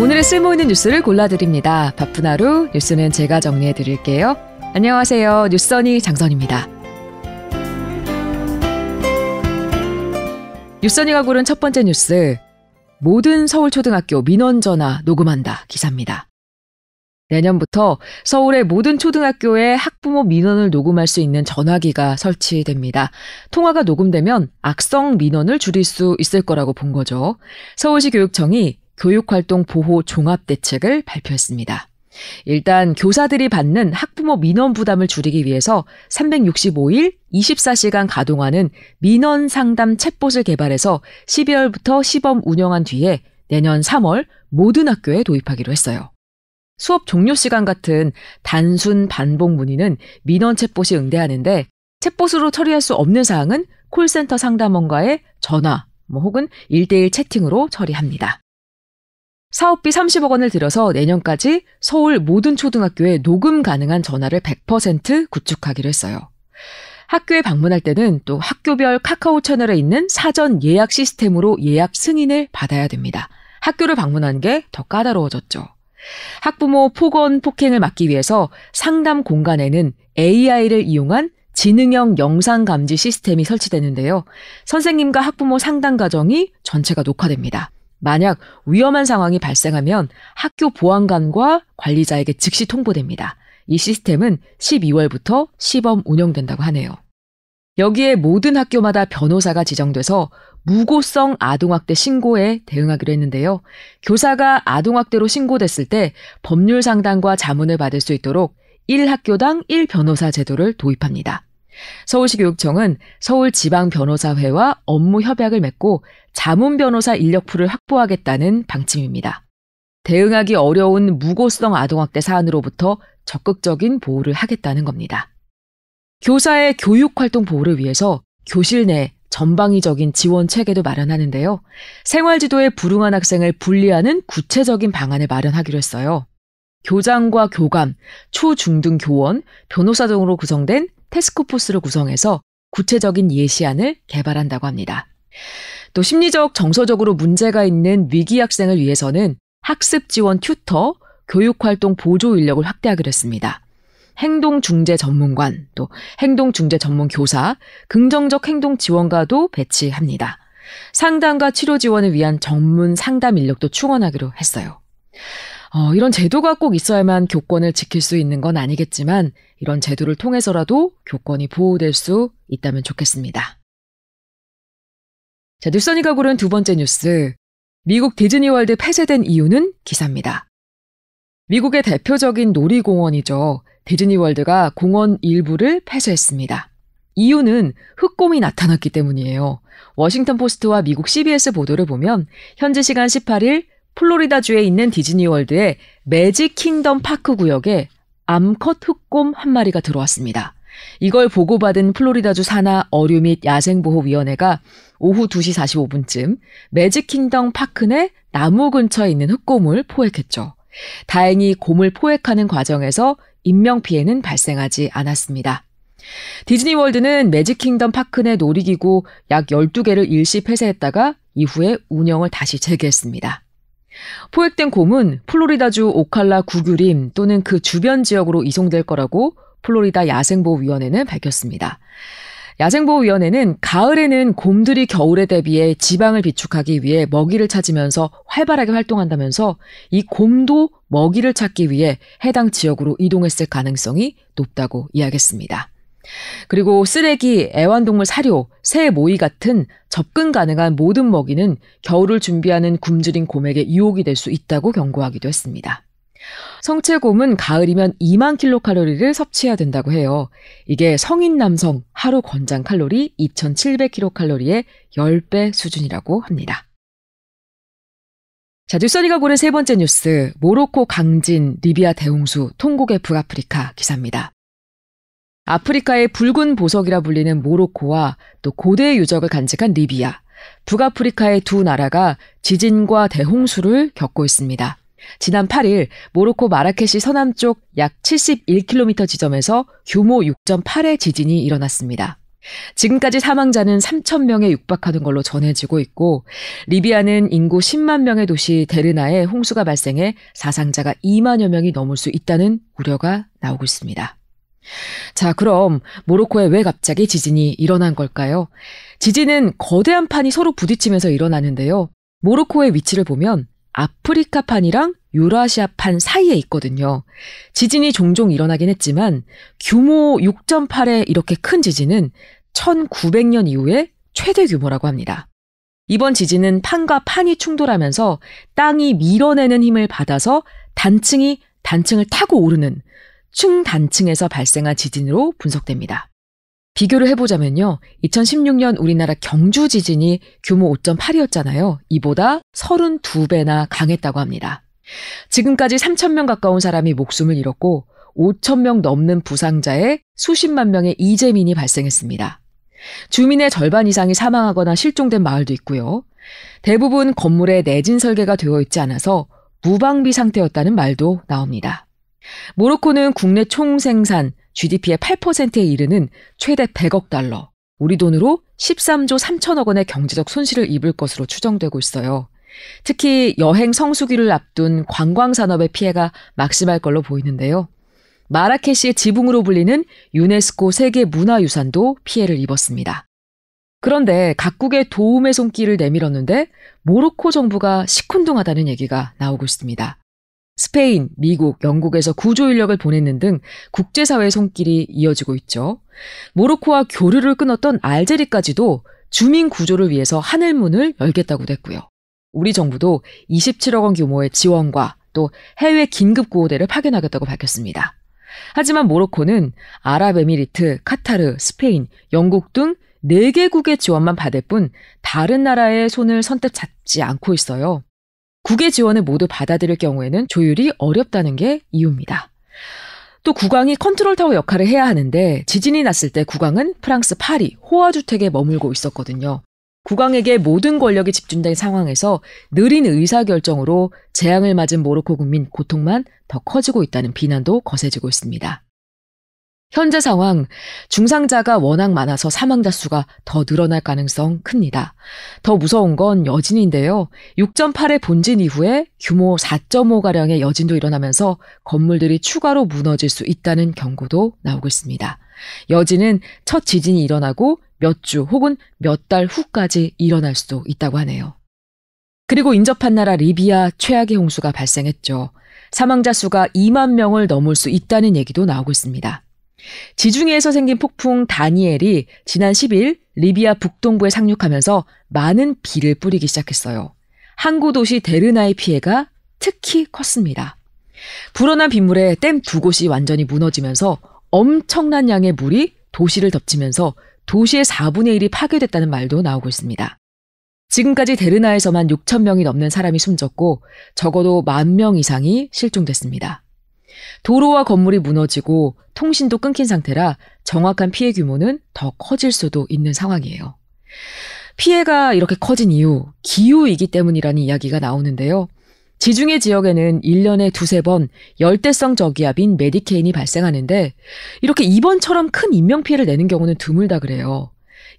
오늘의 쓸모있는 뉴스를 골라드립니다. 바쁜 하루 뉴스는 제가 정리해드릴게요. 안녕하세요. 뉴스선이 장선입니다. 뉴스선이가 고른 첫 번째 뉴스, 모든 서울초등학교 민원전화 녹음한다 기사입니다. 내년부터 서울의 모든 초등학교에 학부모 민원을 녹음할 수 있는 전화기가 설치됩니다. 통화가 녹음되면 악성 민원을 줄일 수 있을 거라고 본 거죠. 서울시 교육청이 교육활동 보호 종합대책을 발표했습니다. 일단 교사들이 받는 학부모 민원 부담을 줄이기 위해서 365일 24시간 가동하는 민원 상담 챗봇을 개발해서 12월부터 시범 운영한 뒤에 내년 3월 모든 학교에 도입하기로 했어요. 수업 종료 시간 같은 단순 반복 문의는 민원 챗봇이 응대하는데 챗봇으로 처리할 수 없는 사항은 콜센터 상담원과의 전화 혹은 1대1 채팅으로 처리합니다. 사업비 30억 원을 들여서 내년까지 서울 모든 초등학교에 녹음 가능한 전화를 100% 구축하기로 했어요. 학교에 방문할 때는 또 학교별 카카오 채널에 있는 사전 예약 시스템으로 예약 승인을 받아야 됩니다. 학교를 방문하는 게 더 까다로워졌죠. 학부모 폭언, 폭행을 막기 위해서 상담 공간에는 AI를 이용한 지능형 영상 감지 시스템이 설치되는데요. 선생님과 학부모 상담 과정이 전체가 녹화됩니다. 만약 위험한 상황이 발생하면 학교 보안관과 관리자에게 즉시 통보됩니다. 이 시스템은 12월부터 시범 운영된다고 하네요. 여기에 모든 학교마다 변호사가 지정돼서 무고성 아동학대 신고에 대응하기로 했는데요. 교사가 아동학대로 신고됐을 때 법률 상담과 자문을 받을 수 있도록 1학교당 1변호사 제도를 도입합니다. 서울시 교육청은 서울지방변호사회와 업무 협약을 맺고 자문 변호사 인력풀을 확보하겠다는 방침입니다. 대응하기 어려운 무고성 아동학대 사안으로부터 적극적인 보호를 하겠다는 겁니다. 교사의 교육활동 보호를 위해서 교실 내 전방위적인 지원 체계도 마련하는데요. 생활지도에 불응한 학생을 분리하는 구체적인 방안을 마련하기로 했어요. 교장과 교감, 초중등 교원, 변호사 등으로 구성된 태스크포스를 구성해서 구체적인 예시안을 개발한다고 합니다. 또 심리적, 정서적으로 문제가 있는 위기 학생을 위해서는 학습 지원 튜터, 교육활동 보조 인력을 확대하기로 했습니다. 행동중재 전문관, 또 행동중재 전문 교사, 긍정적 행동 지원가도 배치합니다. 상담과 치료 지원을 위한 전문 상담 인력도 충원하기로 했어요. 이런 제도가 꼭 있어야만 교권을 지킬 수 있는 건 아니겠지만 이런 제도를 통해서라도 교권이 보호될 수 있다면 좋겠습니다. 자, 뉴스선이가 고른 두 번째 뉴스, 미국 디즈니월드 폐쇄된 이유는 기사입니다. 미국의 대표적인 놀이공원이죠. 디즈니월드가 공원 일부를 폐쇄했습니다. 이유는 흑곰이 나타났기 때문이에요. 워싱턴 포스트와 미국 CBS 보도를 보면 현지 시간 18일 플로리다주에 있는 디즈니월드의 매직 킹덤 파크 구역에 암컷 흑곰 한 마리가 들어왔습니다. 이걸 보고받은 플로리다주 산하 어류 및 야생보호위원회가 오후 2시 45분쯤 매직 킹덤 파크 내 나무 근처에 있는 흑곰을 포획했죠. 다행히 곰을 포획하는 과정에서 인명피해는 발생하지 않았습니다. 디즈니월드는 매직 킹덤 파크 내 놀이기구 약 12개를 일시 폐쇄했다가 이후에 운영을 다시 재개했습니다. 포획된 곰은 플로리다주 오칼라 구규림 또는 그 주변 지역으로 이송될 거라고 플로리다 야생보호위원회는 밝혔습니다. 야생보호위원회는 가을에는 곰들이 겨울에 대비해 지방을 비축하기 위해 먹이를 찾으면서 활발하게 활동한다면서 이 곰도 먹이를 찾기 위해 해당 지역으로 이동했을 가능성이 높다고 이야기했습니다. 그리고 쓰레기, 애완동물 사료, 새 모이 같은 접근 가능한 모든 먹이는 겨울을 준비하는 굶주린 곰에게 유혹이 될 수 있다고 경고하기도 했습니다. 성체곰은 가을이면 2만 킬로칼로리를 섭취해야 된다고 해요. 이게 성인 남성 하루 권장 칼로리 2,700킬로칼로리의 10배 수준이라고 합니다. 자, 뉴스선이가 고른 세 번째 뉴스, 모로코 강진, 리비아 대홍수, 통곡의 북아프리카 기사입니다. 아프리카의 붉은 보석이라 불리는 모로코와 또 고대의 유적을 간직한 리비아, 북아프리카의 두 나라가 지진과 대홍수를 겪고 있습니다. 지난 8일 모로코 마라케시 서남쪽 약 71km 지점에서 규모 6.8의 지진이 일어났습니다. 지금까지 사망자는 3,000명에 육박하는 걸로 전해지고 있고 리비아는 인구 10만 명의 도시 데르나에 홍수가 발생해 사상자가 2만여 명이 넘을 수 있다는 우려가 나오고 있습니다. 자, 그럼 모로코에 왜 갑자기 지진이 일어난 걸까요? 지진은 거대한 판이 서로 부딪히면서 일어나는데요. 모로코의 위치를 보면 아프리카판이랑 유라시아판 사이에 있거든요. 지진이 종종 일어나긴 했지만 규모 6.8의 이렇게 큰 지진은 1900년 이후에 최대 규모라고 합니다. 이번 지진은 판과 판이 충돌하면서 땅이 밀어내는 힘을 받아서 단층이 단층을 타고 오르는 충단층에서 발생한 지진으로 분석됩니다. 비교를 해보자면요. 2016년 우리나라 경주 지진이 규모 5.8이었잖아요. 이보다 32배나 강했다고 합니다. 지금까지 3,000명 가까운 사람이 목숨을 잃었고 5,000명 넘는 부상자에 수십만 명의 이재민이 발생했습니다. 주민의 절반 이상이 사망하거나 실종된 마을도 있고요. 대부분 건물에 내진 설계가 되어 있지 않아서 무방비 상태였다는 말도 나옵니다. 모로코는 국내 총생산 GDP의 8%에 이르는 최대 100억 달러, 우리 돈으로 13조 3천억 원의 경제적 손실을 입을 것으로 추정되고 있어요. 특히 여행 성수기를 앞둔 관광산업의 피해가 막심할 걸로 보이는데요. 마라케시의 지붕으로 불리는 유네스코 세계문화유산도 피해를 입었습니다. 그런데 각국의 도움의 손길을 내밀었는데 모로코 정부가 시큰둥하다는 얘기가 나오고 있습니다. 스페인, 미국, 영국에서 구조 인력을 보내는 등 국제사회의 손길이 이어지고 있죠. 모로코와 교류를 끊었던 알제리까지도 주민 구조를 위해서 하늘문을 열겠다고 했고요. 우리 정부도 27억 원 규모의 지원과 또 해외 긴급구호대를 파견하겠다고 밝혔습니다. 하지만 모로코는 아랍에미리트, 카타르, 스페인, 영국 등 4개국의 지원만 받을 뿐 다른 나라의 손을 선뜻 잡지 않고 있어요. 국외 지원을 모두 받아들일 경우에는 조율이 어렵다는 게 이유입니다. 또 국왕이 컨트롤타워 역할을 해야 하는데 지진이 났을 때 국왕은 프랑스 파리 호화주택에 머물고 있었거든요. 국왕에게 모든 권력이 집중된 상황에서 느린 의사결정으로 재앙을 맞은 모로코 국민 고통만 더 커지고 있다는 비난도 거세지고 있습니다. 현재 상황, 중상자가 워낙 많아서 사망자 수가 더 늘어날 가능성 큽니다. 더 무서운 건 여진인데요. 6.8의 본진 이후에 규모 4.5가량의 여진도 일어나면서 건물들이 추가로 무너질 수 있다는 경고도 나오고 있습니다. 여진은 첫 지진이 일어나고 몇 주 혹은 몇 달 후까지 일어날 수도 있다고 하네요. 그리고 인접한 나라 리비아 최악의 홍수가 발생했죠. 사망자 수가 2만 명을 넘을 수 있다는 얘기도 나오고 있습니다. 지중해에서 생긴 폭풍 다니엘이 지난 10일 리비아 북동부에 상륙하면서 많은 비를 뿌리기 시작했어요. 항구 도시 데르나의 피해가 특히 컸습니다. 불어난 빗물에 댐 2곳이 완전히 무너지면서 엄청난 양의 물이 도시를 덮치면서 도시의 4분의 1이 파괴됐다는 말도 나오고 있습니다. 지금까지 데르나에서만 6천 명이 넘는 사람이 숨졌고 적어도 10,000명 이상이 실종됐습니다. 도로와 건물이 무너지고 통신도 끊긴 상태라 정확한 피해 규모는 더 커질 수도 있는 상황이에요. 피해가 이렇게 커진 이유, 기후이기 때문이라는 이야기가 나오는데요. 지중해 지역에는 1년에 2-3번 열대성 저기압인 메디케인이 발생하는데 이렇게 이번처럼 큰 인명피해를 내는 경우는 드물다 그래요.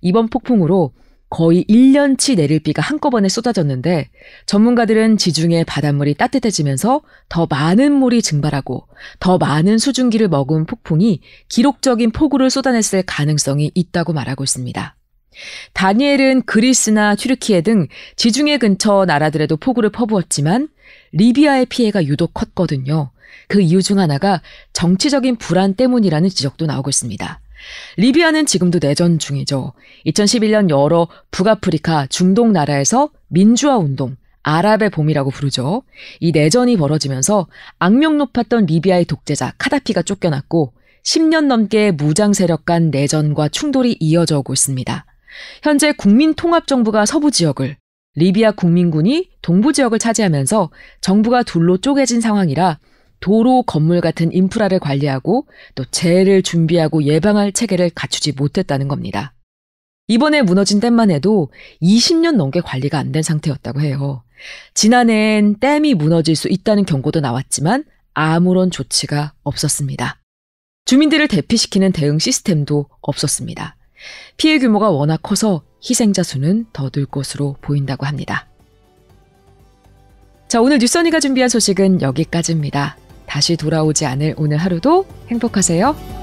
이번 폭풍으로 거의 1년치 내릴 비가 한꺼번에 쏟아졌는데 전문가들은 지중해 바닷물이 따뜻해지면서 더 많은 물이 증발하고 더 많은 수증기를 머금은 폭풍이 기록적인 폭우를 쏟아냈을 가능성이 있다고 말하고 있습니다. 다니엘은 그리스나 튀르키예 등 지중해 근처 나라들에도 폭우를 퍼부었지만 리비아의 피해가 유독 컸거든요. 그 이유 중 하나가 정치적인 불안 때문이라는 지적도 나오고 있습니다. 리비아는 지금도 내전 중이죠. 2011년 여러 북아프리카, 중동 나라에서 민주화 운동, 아랍의 봄이라고 부르죠. 이 내전이 벌어지면서 악명 높았던 리비아의 독재자 카다피가 쫓겨났고 10년 넘게 무장 세력 간 내전과 충돌이 이어져 오고 있습니다. 현재 국민통합정부가 서부 지역을, 리비아 국민군이 동부 지역을 차지하면서 정부가 둘로 쪼개진 상황이라 도로, 건물 같은 인프라를 관리하고 또 재해를 준비하고 예방할 체계를 갖추지 못했다는 겁니다. 이번에 무너진 댐만 해도 20년 넘게 관리가 안 된 상태였다고 해요. 지난해엔 댐이 무너질 수 있다는 경고도 나왔지만 아무런 조치가 없었습니다. 주민들을 대피시키는 대응 시스템도 없었습니다. 피해 규모가 워낙 커서 희생자 수는 더 늘 것으로 보인다고 합니다. 자, 오늘 뉴스언니가 준비한 소식은 여기까지입니다. 다시 돌아오지 않을 오늘 하루도 행복하세요.